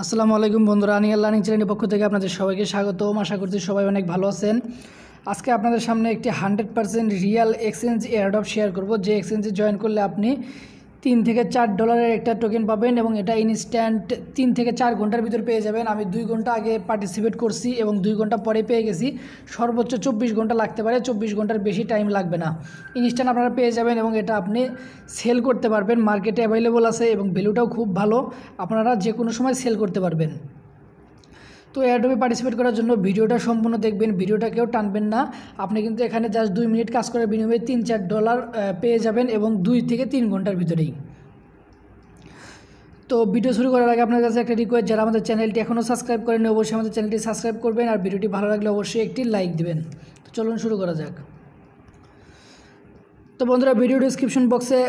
আসসালামু আলাইকুম বন্ধুরা, আর্নিং&লার্নিং চ্যানেলের পক্ষ থেকে আপনাদের সবাইকে স্বাগতম। আশা করছি সবাই অনেক ভালো আছেন। আজকে আপনাদের সামনে একটি 100% রিয়েল এক্সচেঞ্জ এয়ারড্রপ শেয়ার করব, যে এক্সচেঞ্জে জয়েন করলে আপনি $3 থেকে $4 একটা টোকেন পাবেন এবং এটা ইনস্ট্যান্ট 3 থেকে 4 ঘন্টার ভিতর পেয়ে যাবেন। আমি 2 ঘন্টা আগে পার্টিসিপেট করছি এবং 2 ঘন্টা পরে পেয়ে গেছি। সর্বোচ্চ 24 ঘন্টা লাগতে পারে, 24 ঘন্টার বেশি টাইম লাগবে না। ইনস্ট্যান্ট আপনারা পেয়ে যাবেন এবং এটা আপনি সেল করতে পারবেন। মার্কেটে অ্যাভেলেবল আছে এবং ভ্যালুটাও খুব ভালো, আপনারা যে কোনো সময় সেল করতে পারবেন। তো এয়ারড্রপে পার্টিসিপেট করার জন্য ভিডিওটা সম্পূর্ণ দেখবেন, ভিডিওটা কেউ টানবেন না। আপনি কিন্তু এখানে জাস্ট 2 মিনিট কাজ করার বিনিময়ে $3-4 পেয়ে যাবেন এবং 2 থেকে 3 ঘন্টার ভিতরেই। তো ভিডিও শুরু করার আগে আপনার কাছে একটা রিকোয়েস্ট, যারা আমাদের চ্যানেলটি এখনও সাবস্ক্রাইব করেন অবশ্যই আমাদের চ্যানেলটি সাবস্ক্রাইব করবেন, আর ভিডিওটি ভালো লাগলে অবশ্যই একটি লাইক দিবেন। তো চলুন শুরু করা যাক। তো বন্ধুরা, ভিডিও ডিসক্রিপশন বক্সে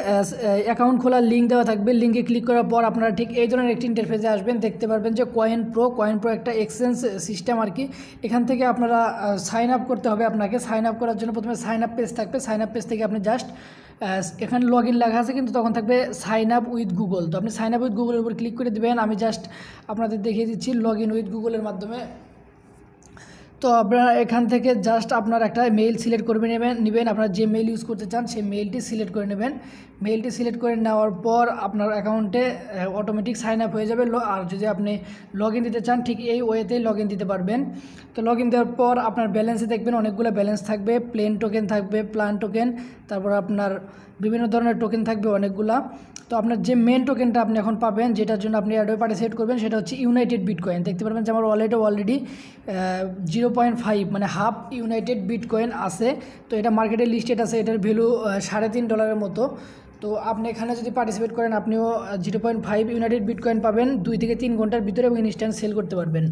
অ্যাকাউন্ট খোলার লিঙ্ক দেওয়া থাকবে। লিঙ্কে ক্লিক করার পর আপনারা ঠিক এই ধরনের একটি ইন্টারফেসে আসবেন। দেখতে পারবেন যে কয়েন প্রো একটা এক্সচেঞ্জ সিস্টেম আর কি। এখান থেকে আপনারা সাইন আপ করতে হবে। আপনাকে সাইন আপ করার জন্য প্রথমে সাইন আপ পেজ থাকবে। সাইন আপ পেজ থেকে আপনি জাস্ট এখানে লগ ইন লেখা আছে, কিন্তু তখন থাকবে সাইন আপ উইথ গুগল। তো আপনি সাইন আপ উইথ গুগলের উপর ক্লিক করে দেবেন। আমি জাস্ট আপনাদের দেখিয়ে দিচ্ছি লগ ইন উইথ গুগলের মাধ্যমে। তো আপনারা এখান থেকে জাস্ট আপনার একটা মেইল সিলেক্ট করে নেবেন। আপনারা যে মেইল ইউজ করতে চান সেই মেইলটি সিলেক্ট করে নেবেন। মেইলটি সিলেক্ট করে নেওয়ার পর আপনার অ্যাকাউন্টে অটোমেটিক সাইন আপ হয়ে যাবে। আর যদি আপনি লগ ইন দিতে চান ঠিক এই ওয়েতেই লগ ইন দিতে পারবেন। তো লগ ইন দেওয়ার পর আপনার ব্যালেন্সে দেখবেন অনেকগুলো ব্যালেন্স থাকবে। প্লেন টোকেন থাকবে, প্লান টোকেন, তারপর আপনার বিভিন্ন ধরনের টোকেন থাকবে অনেকগুলা। তো আপনার যে মেন টোকেনটা আপনি এখন পাবেন, যেটার জন্য আপনি এয়ারড্রপে পার্টিসিপেট করবেন, সেটা হচ্ছে ইউনাইটেড বিটকয়েন। দেখতে পারবেন যে আমার ওয়ালেটে অলরেডি 0.5 মানে হাফ ইউনাইটেড বিটকয়েন আছে। তো এটা মার্কেটে লিস্টেড আছে, এটার ভ্যালু $3.5 মতো। তো আপনি এখানে যদি পার্টিসিপেট করেন আপনিও 0.5 ইউনাইটেড বিটকয়েন পাবেন 2 থেকে 3 ঘন্টার ভিতরে এবং ইনস্ট্যান্ট সেল করতে পারবেন।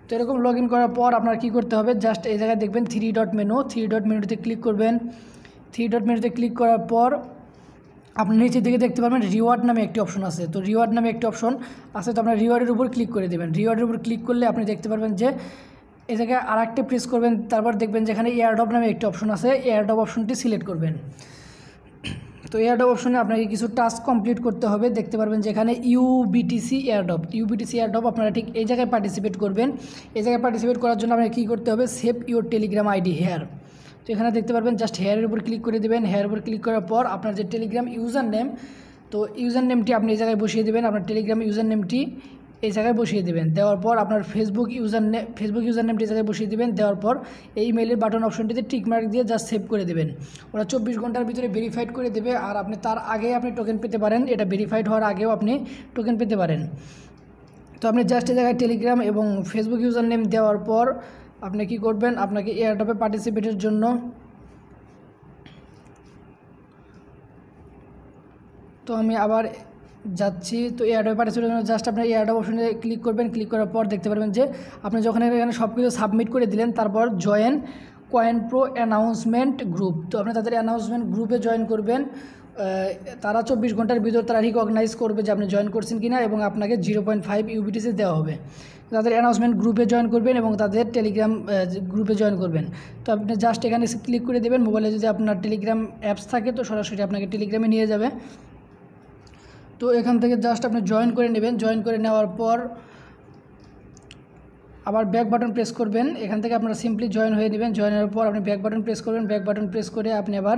তো এরকম লগ ইন করার পর আপনার কী করতে হবে, জাস্ট এই জায়গায় দেখবেন 3 ডট মেনুতে ক্লিক করবেন। 3 ডট মেনুতে ক্লিক করার পর আপনি নিচের দিকে দেখতে পারবেন রিওয়ার্ড নামে একটি অপশন আছে। তো রিওয়ার্ড নামে একটি অপশন আছে, তো আপনার রিওয়ার্ডের উপর ক্লিক করে দেবেন। রিওয়ার্ডের উপর ক্লিক করলে আপনি দেখতে পারবেন যে এই জায়গায় আরেকটি প্রেস করবেন। তারপর দেখবেন যেখানে এয়ারড্রপ নামে একটি অপশন আছে, এয়ারড্রপ অপশনটি সিলেক্ট করবেন। তো এয়ারড্রপ অপশনে আপনাকে কিছু টাস্ক কমপ্লিট করতে হবে। দেখতে পারবেন যেখানে ইউবিটিসি এয়ারড্রপ আপনারা ঠিক এই জায়গায় পার্টিসিপেট করবেন। এই জায়গায় পার্টিসিপেট করার জন্য আপনাকে কী করতে হবে, save your Telegram ID here. তো এখানে দেখতে পারবেন জাস্ট হেয়ারের উপর ক্লিক করে দেবেন। হেয়ারের উপর ক্লিক করার পর আপনার যে টেলিগ্রাম ইউজার নেম, তো ইউজার নেমটি আপনি এই জায়গায় বসিয়ে দেবেন। আপনার টেলিগ্রাম ইউজার নেমটি এই জায়গায় বসিয়ে দেবেন। দেওয়ার পর আপনার ফেসবুক ইউজার নেমটি এই জায়গায় বসিয়ে দেবেন। দেওয়ার পর এই মেইলের বাটন অপশনটিতে টিক মার্ক দিয়ে জাস্ট সেভ করে দেবেন। ওরা 24 ঘন্টার ভিতরে ভেরিফাইড করে দেবে, আর আপনি তার আগে আপনি টোকেন পেতে পারেন। এটা ভেরিফাইড হওয়ার আগেও আপনি টোকেন পেতে পারেন। তো আপনি জাস্ট এই জায়গায় টেলিগ্রাম এবং ফেসবুক ইউজার নেম দেওয়ার পর আপনি কি করবেন, আপনাকে এয়ারড্রপে পার্টিসিপেটের জন্য, তো আমি আবার যাচ্ছি। তো এয়ারড্রপে পার্টিসিপেটের জন্য জাস্ট আপনার এয়ারড্রপ অপশনে ক্লিক করবেন। ক্লিক করার পর দেখতে পারবেন যে আপনি যখন এখানে সব কিছু সাবমিট করে দিলেন, তারপর join coin pro announcement group. তো আপনি তাদের অ্যানাউন্সমেন্ট গ্রুপে জয়েন করবেন। তারা 24 ঘন্টার ভিতর তারা রিকগনাইজ করবে যে আপনি জয়েন করছেন কিনা এবং আপনাকে 0.5 ইউবিটিসি দেওয়া হবে। তাদের অ্যানাউন্সমেন্ট গ্রুপে জয়েন করবেন এবং তাদের টেলিগ্রাম গ্রুপে জয়েন করবেন। তো আপনি জাস্ট এখানে ক্লিক করে দেবেন। মোবাইলে যদি আপনার টেলিগ্রাম অ্যাপস থাকে তো সরাসরি আপনাকে টেলিগ্রামে নিয়ে যাবে। তো এখান থেকে জাস্ট আপনি জয়েন করে নেবেন। জয়েন করে নেওয়ার পর আবার ব্যাক বাটন প্রেস করবেন। এখান থেকে আপনারা সিম্পলি জয়েন হয়ে নেবেন। জয়েন হওয়ার পর আপনি ব্যাক বাটন প্রেস করবেন। ব্যাক বাটন প্রেস করে আপনি আবার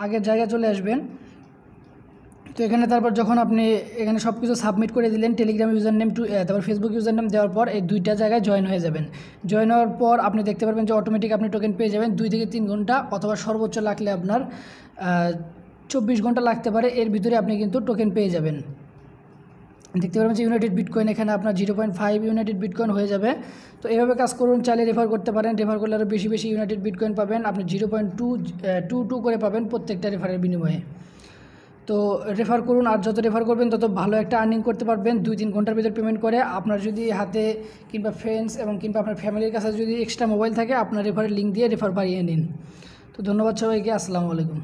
আগের জায়গায় চলে আসবেন। তো এখানে তারপর যখন আপনি এখানে সব কিছু সাবমিট করে দিলেন, টেলিগ্রাম ইউজার নেম তারপর ফেসবুক ইউজার নেম দেওয়ার পর এই দুইটা জায়গায় জয়েন হয়ে যাবেন। জয়েন হওয়ার পর আপনি দেখতে পারবেন যে অটোমেটিক আপনি টোকেন পেয়ে যাবেন 2 থেকে 3 ঘন্টা, অথবা সর্বোচ্চ লাগলে আপনার 24 ঘন্টা লাগতে পারে। এর ভিতরে আপনি কিন্তু টোকেন পেয়ে যাবেন। দেখতে পারবেন যে ইউনাইটেড বিটকয়েন এখানে আপনার 0.5 ইউনাইটেড বিটকয়েন হয়ে যাবে। তো এভাবে কাজ করুন। চাইলে রেফার করতে পারেন, রেফার করলে আরও বেশি ইউনাইটেড বিটকয়েন পাবেন। আপনি 0.22 করে পাবেন প্রত্যেকটা রেফারের বিনিময়ে। তো রেফার করুন, আর যত রেফার করবেন তত ভালো একটা আর্নিং করতে পারবেন। 2-3 ঘন্টার ভিতর পেমেন্ট করে। আপনার যদি হাতে কিংবা ফ্রেন্ডস এবং কিংবা আপনার ফ্যামিলির কাছে যদি এক্সট্রা মোবাইল থাকে, আপনার রেফারের লিঙ্ক দিয়ে রেফার বাড়িয়ে নিন। তো ধন্যবাদ সবাইকে, আসসালামু আলাইকুম।